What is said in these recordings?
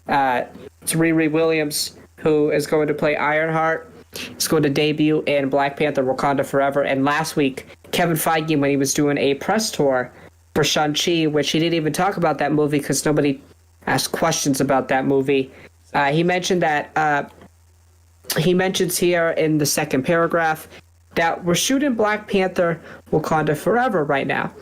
It's Riri Williams, who is going to play Ironheart. It's going to debut in Black Panther Wakanda Forever. And last week, Kevin Feige, when he was doing a press tour for Shang-Chi, which he didn't even talk about that movie because nobody asked questions about that movie, he mentioned that he mentions here in the second paragraph that we're shooting Black Panther Wakanda Forever right now.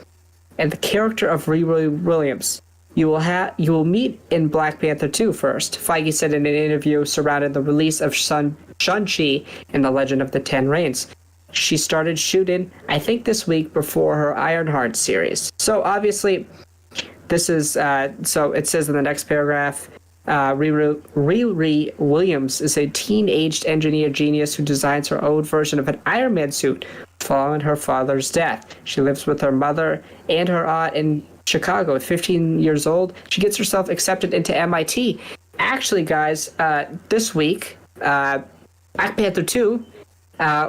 And the character of Riri Williams you will meet in Black Panther 2 first, Feige said in an interview surrounding the release of Shang-Chi and the Legend of the Ten Rings. She started shooting, I think, this week before her Ironheart series. So obviously, this is so it says in the next paragraph, Riri Williams is a teen-aged engineer genius who designs her own version of an Iron Man suit following her father's death. She lives with her mother and her aunt in Chicago. At 15 years old, she gets herself accepted into MIT. Actually, guys, this week, Black Panther 2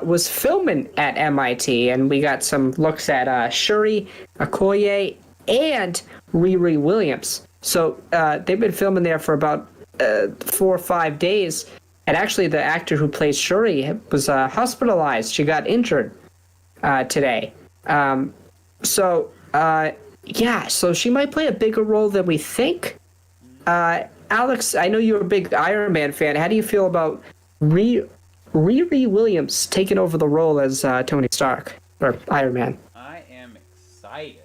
was filming at MIT, and we got some looks at Shuri Okoye and Riri Williams. So they've been filming there for about 4 or 5 days. And actually, the actor who plays Shuri was hospitalized. She got injured today. So she might play a bigger role than we think. Alex, I know you're a big Iron Man fan. How do you feel about Riri Williams taking over the role as Tony Stark, or Iron Man? I am excited.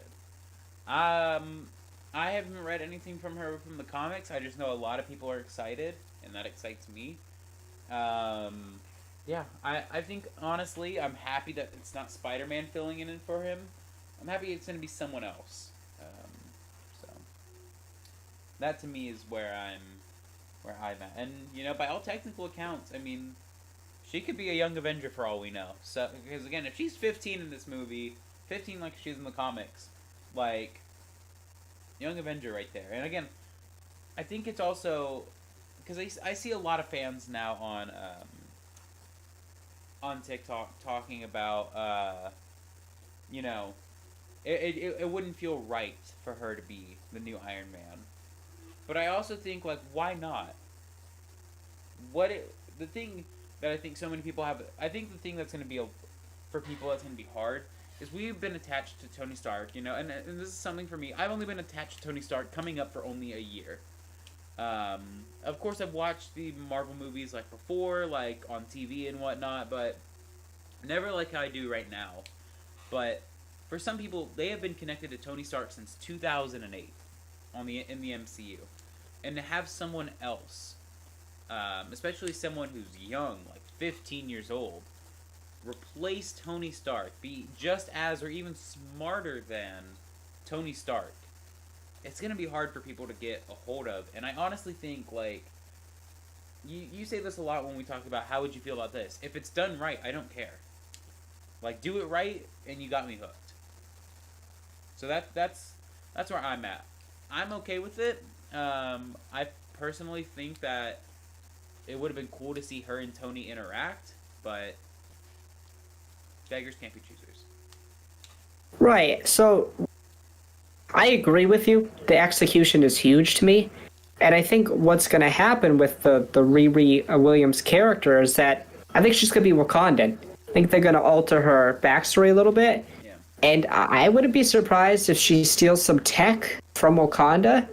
I haven't read anything from her from the comics. I just know a lot of people are excited, and that excites me. Yeah, I think, honestly, I'm happy that it's not Spider-Man filling in for him. I'm happy it's going to be someone else. So that to me is where I'm at. And, by all technical accounts, I mean, she could be a young Avenger for all we know. So, because again, if she's 15 in this movie, 15 like she's in the comics, like, young Avenger right there. And again, I think it's also because I see a lot of fans now on TikTok talking about it wouldn't feel right for her to be the new Iron Man. But I also think, like, why not? The thing that I think so many people have, I think the thing that's going to be for people that's going to be hard is we've been attached to Tony Stark, and this is something for me. I've only been attached to Tony Stark coming up for only a year. Of course, I've watched the Marvel movies like before, like on TV and whatnot, but never like I do right now. But for some people, they have been connected to Tony Stark since 2008 in the MCU, and to have someone else, especially someone who's young, like 15 years old, replace Tony Stark, be just as or even smarter than Tony Stark, it's going to be hard for people to get a hold of. And I honestly think, like, you say this a lot when we talk about how would you feel about this. If it's done right, I don't care. Like, do it right, and you got me hooked. So that's where I'm at. I'm okay with it. I personally think that it would have been cool to see her and Tony interact, but beggars can't be choosers. Right. So I agree with you. The execution is huge to me. And I think what's going to happen with the Riri Williams character is that I think she's going to be Wakandan. I think they're going to alter her backstory a little bit. Yeah. And I wouldn't be surprised if she steals some tech from Wakanda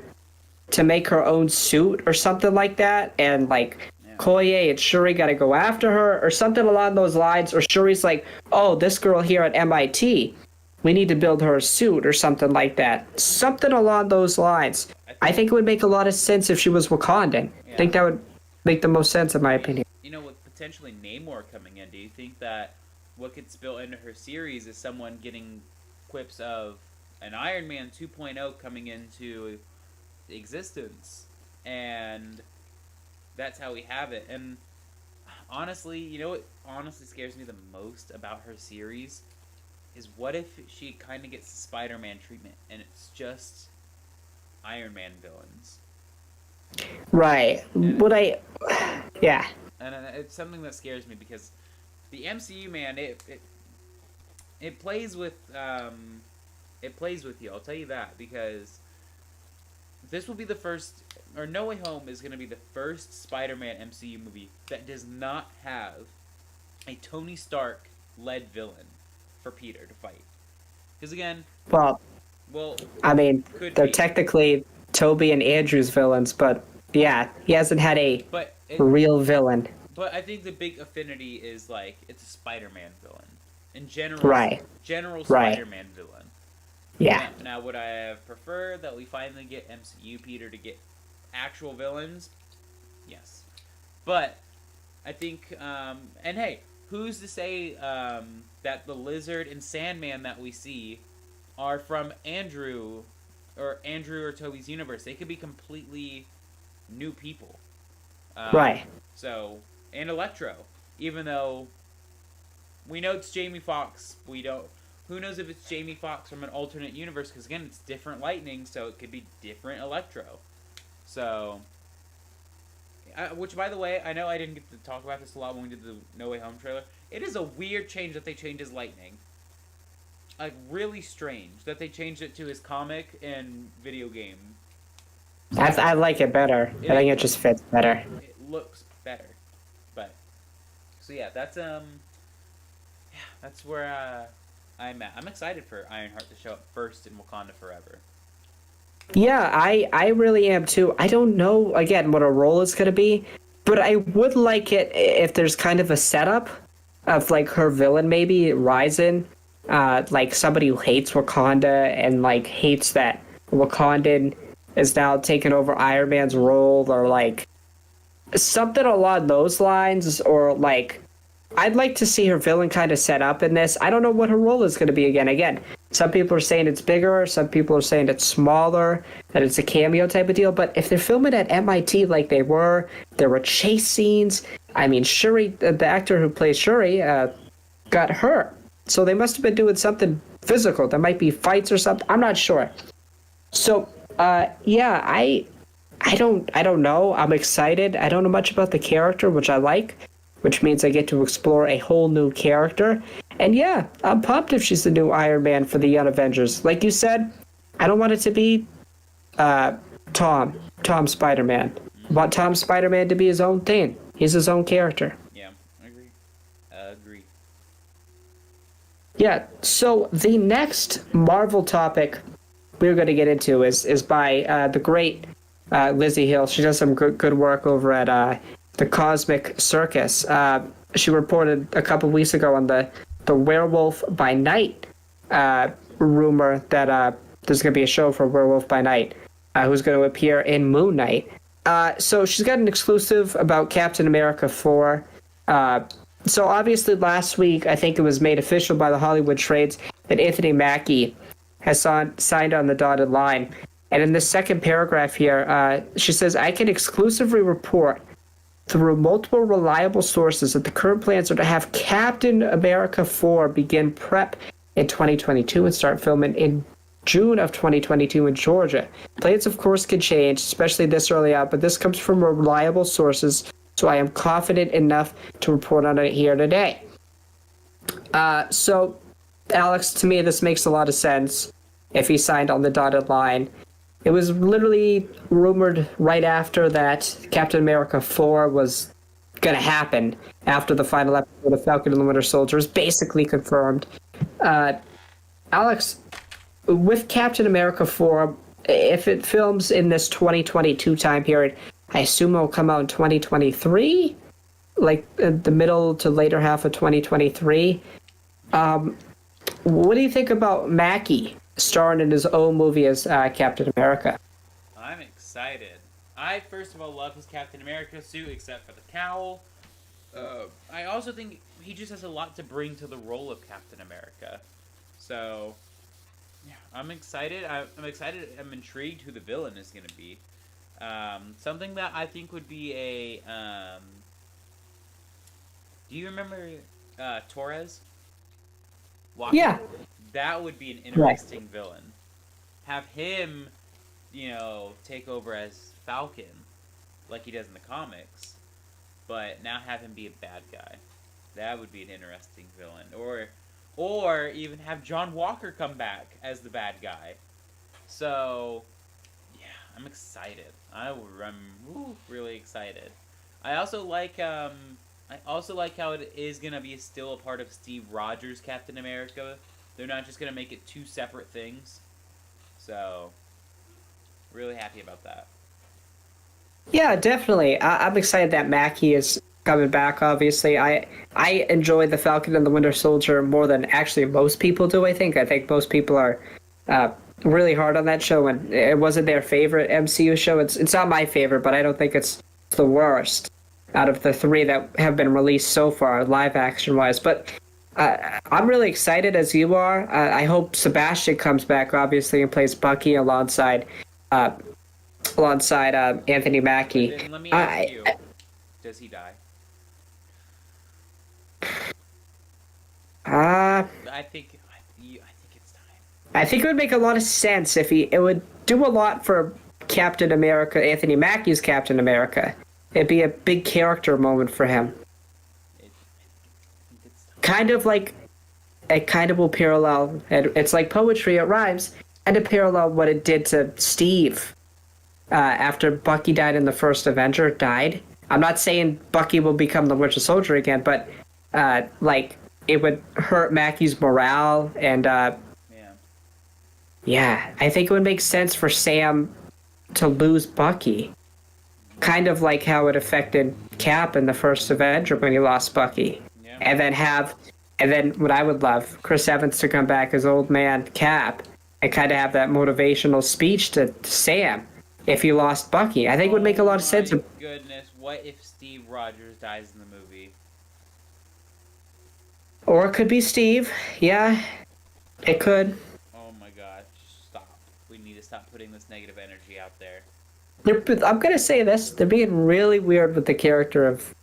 to make her own suit or something like that. And, like, Koye and Shuri got to go after her or something along those lines. Or Shuri's like, oh, this girl here at MIT, we need to build her a suit or something like that. Something along those lines. I think it would make a lot of sense if she was Wakandan. Yeah. I think that would make the most sense in my opinion. With potentially Namor coming in, do you think that what could spill into her series is someone getting quips of an Iron Man 2.0 coming into existence? And that's how we have it. And honestly, what honestly scares me the most about her series is what if she kind of gets the Spider-Man treatment and it's just Iron Man villains? Right. Yeah. And it's something that scares me because the MCU, man, it plays with you. I'll tell you that, because this will be the first, or No Way Home is going to be the first Spider-Man MCU movie that does not have a Tony Stark led villain for Peter to fight. Because again, Well, well, I mean, could they're be, technically Toby and Andrew's villains, but yeah, he hasn't had a but real villain. but I think the big affinity is like it's a Spider-Man villain, in general, Right. general Right. Spider-Man villain. Yeah. Now, would I have preferred that we finally get MCU Peter to get actual villains? Yes, but I think, and hey, who's to say that the Lizard and Sandman that we see are from Andrew or Toby's universe? They could be completely new people. Right. So, and Electro, even though we know it's Jamie Foxx, we don't. Who knows if it's Jamie Foxx from an alternate universe? Because again, it's different Lightning, so it could be different Electro. So, which by the way, I know I didn't get to talk about this a lot when we did the No Way Home trailer. It is a weird change that they changed his Lightning. Like really strange that they changed it to his comic and video game. I like it better. I think it just fits better. It looks better, but so yeah, that's where I'm at. I'm excited for Ironheart to show up first in Wakanda Forever. Yeah, I really am too. I don't know again what her role is going to be, but I would like it if there's kind of a setup of like her villain maybe Ryzen, like somebody who hates Wakanda and like hates that Wakandan is now taking over Iron Man's role, or like something along those lines, or like I'd like to see her villain kind of set up in this. I don't know what her role is going to be again. Again, some people are saying it's bigger, some people are saying it's smaller, that it's a cameo type of deal. But if they're filming at MIT like they were, there were chase scenes. I mean, Shuri, the actor who plays Shuri, got hurt. So they must have been doing something physical. There might be fights or something. I'm not sure. So, yeah, I don't know. I'm excited. I don't know much about the character, which I like, which means I get to explore a whole new character. And yeah, I'm pumped if she's the new Iron Man for the Young Avengers. Like you said, I don't want it to be Tom Spider-Man. I want Tom Spider-Man to be his own thing. He's his own character. Yeah, I agree. Agree. Yeah, so the next Marvel topic we're going to get into is by the great Lizzie Hill. She does some good work over at the Cosmic Circus. She reported a couple weeks ago on the Werewolf by Night rumor that there's going to be a show for Werewolf by Night who's going to appear in Moon Knight. So she's got an exclusive about Captain America 4. So obviously last week, I think it was made official by the Hollywood Trades that Anthony Mackie has signed on the dotted line. And in the second paragraph here, she says, I can exclusively report through multiple reliable sources that the current plans are to have Captain America 4 begin prep in 2022 and start filming in June of 2022 in Georgia. Plans, of course, can change, especially this early out, but this comes from reliable sources, so I am confident enough to report on it here today. So, Alex, to me, this makes a lot of sense if he signed on the dotted line. It was literally rumored right after that Captain America 4 was going to happen, after the final episode of Falcon and the Winter Soldier was basically confirmed. Alex, with Captain America 4, if it films in this 2022 time period, I assume it will come out in 2023? Like the middle to later half of 2023? What do you think about Mackie starring in his own movie as Captain America? I'm excited. I, first of all, love his Captain America suit, except for the cowl. I also think he just has a lot to bring to the role of Captain America. So, yeah, I'm excited. I'm excited. I'm intrigued who the villain is going to be. Something that I think would be a... do you remember Torres? Walker? Yeah. That would be an interesting villain. Have him, take over as Falcon, like he does in the comics, but now have him be a bad guy. That would be an interesting villain. Or even have John Walker come back as the bad guy. So, yeah, I'm excited. I'm really excited. I also like how it is gonna be still a part of Steve Rogers' Captain America. They're not just gonna make it two separate things. So really happy about that. Yeah, definitely. I'm excited that Mackie is coming back. Obviously, I enjoy the Falcon and the Winter Soldier more than actually most people do. I think most people are uh, really hard on that show, and it wasn't their favorite MCU show. It's not my favorite, but I don't think it's the worst out of the three that have been released so far, live action wise. But I'm really excited as you are. I hope Sebastian comes back, obviously, and plays Bucky uh, alongside Anthony But Mackie. then let me ask I, you: does he die? uh, I think it's time. I think it would make a lot of sense if he. It would do a lot for Captain America, Anthony Mackie's Captain America. It'd be a big character moment for him. I think it's time. Kind of like it kind of will parallel. It's like poetry. It rhymes, and to parallel what it did to Steve after Bucky died in the first Avenger. Died. I'm not saying Bucky will become the Winter Soldier again, but like it would hurt Mackie's morale and Yeah. yeah, I think it would make sense for Sam to lose Bucky. Kind of like how it affected Cap in the first Avenger when he lost Bucky. Yeah. And then what I would love, Chris Evans to come back as old man Cap and kind of have that motivational speech to Sam if he lost Bucky. I think it would make a lot of sense. My goodness, what if Steve Rogers dies in the movie? Or it could be Steve. Yeah, it could. Oh my god, stop. We need to stop putting this negative energy out there. I'm going to say this. They're being really weird with the character of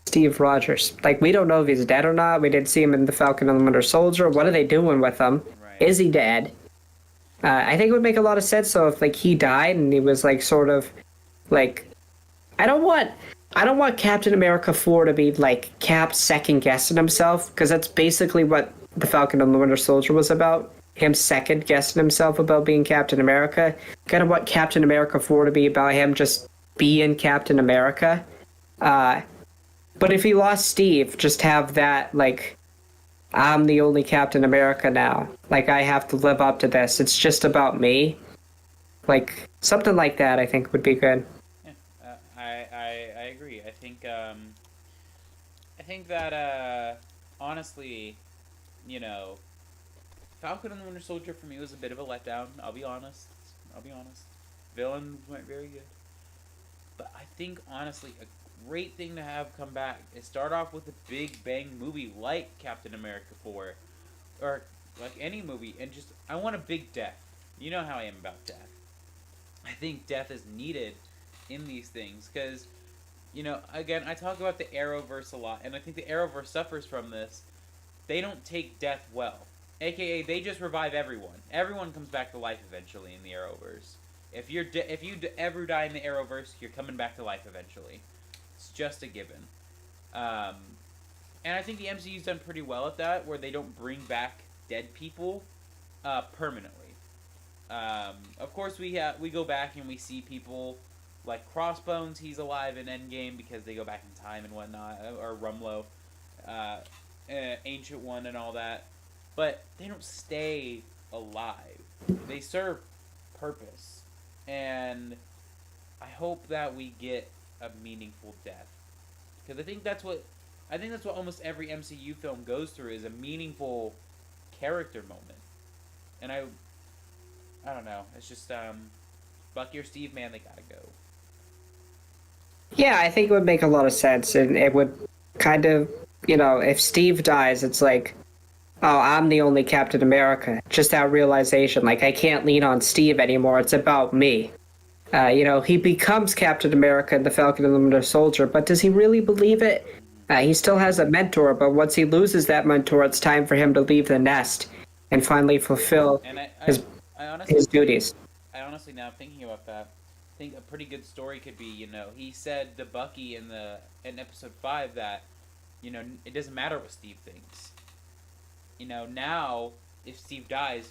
Steve Rogers. Like, we don't know if he's dead or not. We didn't see him in The Falcon and the Winter Soldier. What are they doing with him? Right. Is he dead? I think it would make a lot of sense, though, if, like, he died and he was, like, sort of, like... I don't want Captain America 4 to be, like, Cap second-guessing himself, because that's basically what The Falcon and the Winter Soldier was about. Him second-guessing himself about being Captain America. Kind of want Captain America 4 to be about him just being Captain America. But if he lost Steve, just have that, like, I'm the only Captain America now. Like, I have to live up to this. It's just about me. Like, something like that, I think, would be good. Yeah, I agree. I think that honestly, you know, Falcon and the Winter Soldier for me was a bit of a letdown. I'll be honest. Villains weren't very good, but I think honestly a great thing to have come back is start off with a big bang movie like Captain America 4, or like any movie, and just I want a big death. You know how I am about death. I think death is needed in these things because, you know, again, I talk about the Arrowverse a lot, and I think the Arrowverse suffers from this. They don't take death well, aka they just revive everyone. Everyone comes back to life eventually in the Arrowverse. If you ever die in the Arrowverse, you're coming back to life eventually. It's just a given. Um, and I think the MCU's done pretty well at that, where they don't bring back dead people permanently. Of course, we go back and we see people like Crossbones. He's alive in Endgame because they go back in time and whatnot, or Rumlow, Ancient One, and all that. But they don't stay alive. They serve purpose, and I hope that we get a meaningful death, because I think that's what almost every MCU film goes through, is a meaningful character moment. And I don't know. It's just Bucky or Steve, man, they gotta go. Yeah, I think it would make a lot of sense, and it would kind of, if Steve dies, it's like, oh, I'm the only Captain America. Just that realization, like, I can't lean on Steve anymore. It's about me. He becomes Captain America in The Falcon and the Winter Soldier, but does he really believe it? He still has a mentor, but once he loses that mentor, it's time for him to leave the nest and finally fulfill And his I his honestly duties. I honestly, now thinking about that, think a pretty good story could be, he said to Bucky in episode 5 that, it doesn't matter what Steve thinks. Now if Steve dies,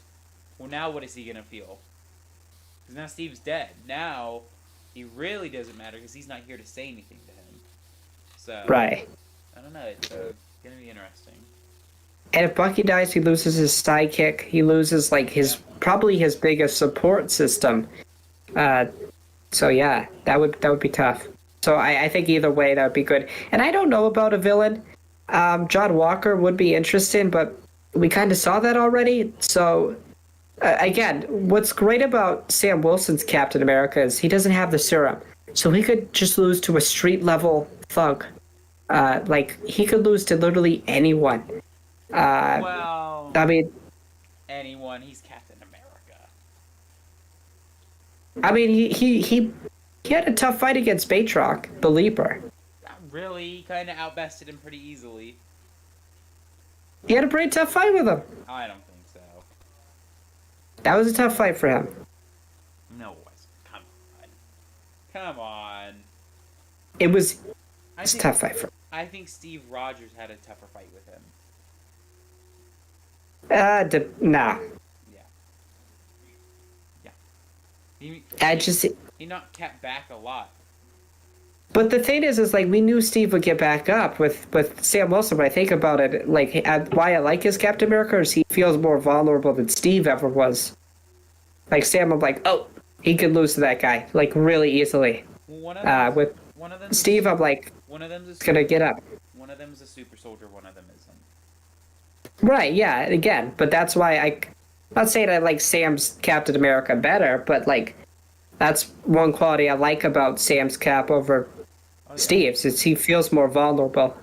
well, now what is he gonna feel? Because now Steve's dead. Now he really doesn't matter because he's not here to say anything to him. So Right. I don't know. It's gonna be interesting. And if Bucky dies, he loses his sidekick. He loses like probably his biggest support system. So yeah, that would be tough. So I think either way that would be good. And I don't know about a villain. John Walker would be interesting, but we kind of saw that already. So again, what's great about Sam Wilson's Captain America is he doesn't have the serum, so he could just lose to a street level thug. Like he could lose to literally anyone. Well, I mean, anyone. He's Captain America. I mean, he had a tough fight against Batroc, the Leaper. Not really. He kind of outbested him pretty easily. He had a pretty tough fight with him. I don't think so. That was a tough fight for him. No, it wasn't. Come on. Come on. It was I a think, tough fight for him. I think Steve Rogers had a tougher fight with him. Nah. Yeah. Yeah. He knocked Cap back a lot. But the thing is like we knew Steve would get back up with Sam Wilson. When I think about it, like why I like his Captain America is he feels more vulnerable than Steve ever was. Like Sam, I'm like, oh, he could lose to that guy like really easily. One of them, With one of them Steve, I'm like, one of them's gonna get up. One of them is a super soldier. One of them isn't. Right? Yeah. Again, but that's why I'm not saying I like Sam's Captain America better, but like that's one quality I like about Sam's Cap over Steve's. Is he feels more vulnerable.